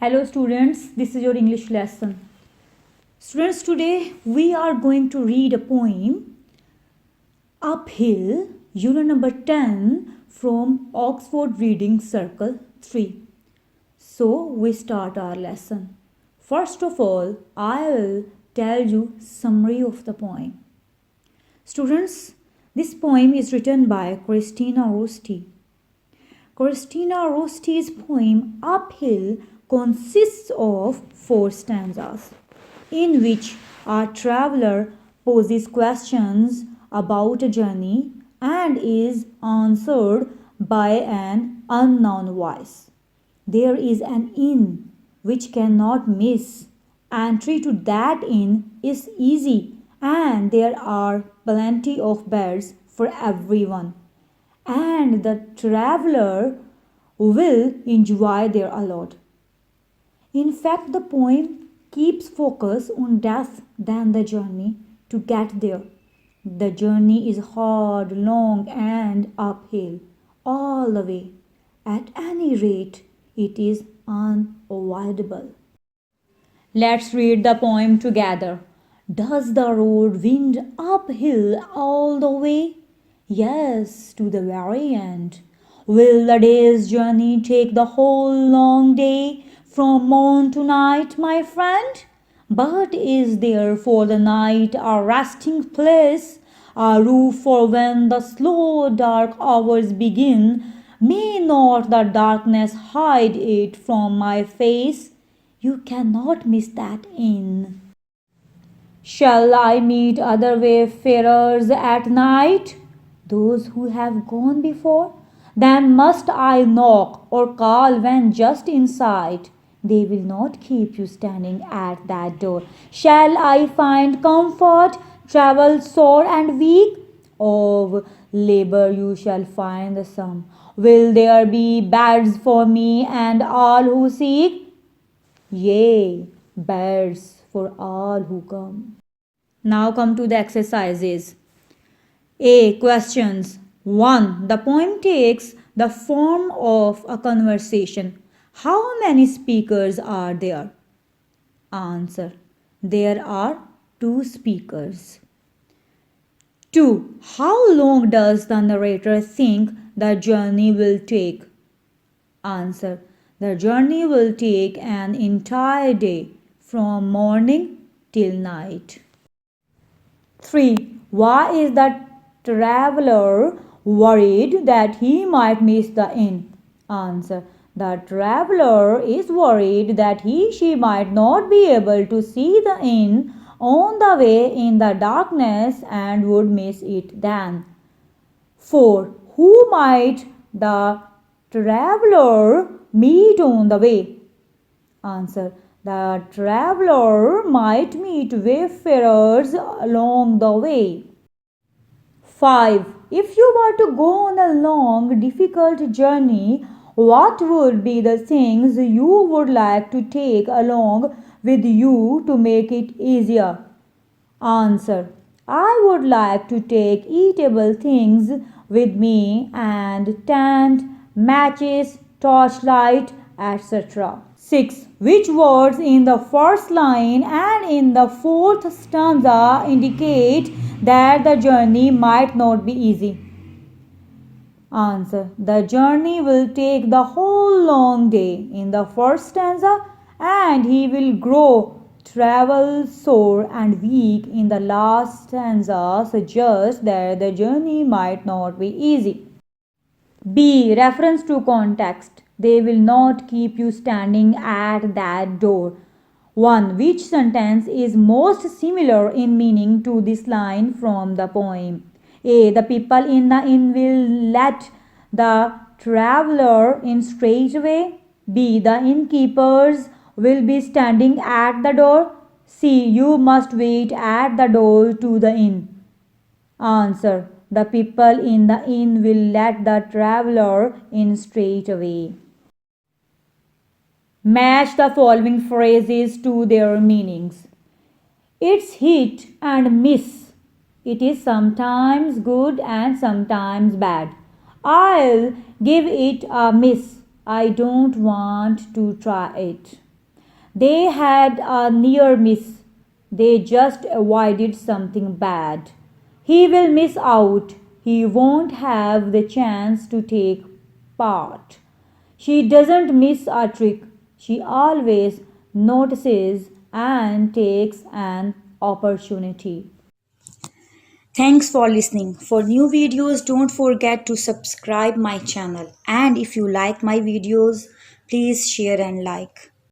Hello students, this is your English lesson. Students, today we are going to read a poem, Uphill, unit number 10 from Oxford Reading Circle 3. So we start our lesson. First of all, I will tell you summary of the poem. Students, this poem is written by Christina Rossetti. Christina Rosseti's poem Uphill consists of 4 stanzas, in which a traveler poses questions about a journey and is answered by an unknown voice. There is an inn which cannot miss. Entry to that inn is easy, and there are plenty of beds for everyone, and the traveler will enjoy there a lot. In fact, the poem keeps focus on death than the journey to get there. The journey is hard, long, and uphill all the way. At any rate, it is unavoidable. Let's read the poem together. Does the road wind uphill all the way? Yes, to the very end. Will the day's journey take the whole long day from morn to night, my friend? But is there for the night a resting place, a roof for when the slow dark hours begin? May not the darkness hide it from my face? You cannot miss that inn. Shall I meet other wayfarers at night? Those who have gone before? Then must I knock or call when just in sight? They will not keep you standing at that door. Shall I find comfort, travel sore and weak? Of labor you shall find the sum. Will there be beds for me and all who seek? Yea, beds for all who come. Now come to the exercises. A. Questions. 1. The poem takes the form of a conversation. How many speakers are there? Answer. There are 2 speakers. 2. How long does the narrator think the journey will take? Answer. The journey will take an entire day, from morning till night. 3. Why is the traveler worried that he might miss the inn? Answer. The traveler is worried that she might not be able to see the inn on the way in the darkness and would miss it then. 4. Who might the traveler meet on the way? Answer. The traveler might meet wayfarers along the way. 5. If you were to go on a long, difficult journey, what would be the things you would like to take along with you to make it easier? Answer. I would like to take eatable things with me and tent, matches, torchlight, etc. 6. Which words in the first line and in the 4th stanza indicate that the journey might not be easy? Answer. The journey will take the whole long day in the first stanza, and he will grow travel sore and weak in the last stanza, suggests that the journey might not be easy. B. Reference to context. They will not keep you standing at that door. 1. Which sentence is most similar in meaning to this line from the poem? A. The people in the inn will let the traveler in straightway. B. The innkeepers will be standing at the door. C. You must wait at the door to the inn. Answer. The people in the inn will let the traveler in straightway. Match the following phrases to their meanings. It's hit and miss. It is sometimes good and sometimes bad. I'll give it a miss. I don't want to try it. They had a near miss. They just avoided something bad. He will miss out. He won't have the chance to take part. She doesn't miss a trick. She always notices and takes an opportunity. Thanks for listening. For new videos, don't forget to subscribe my channel. And if you like my videos, please share and like.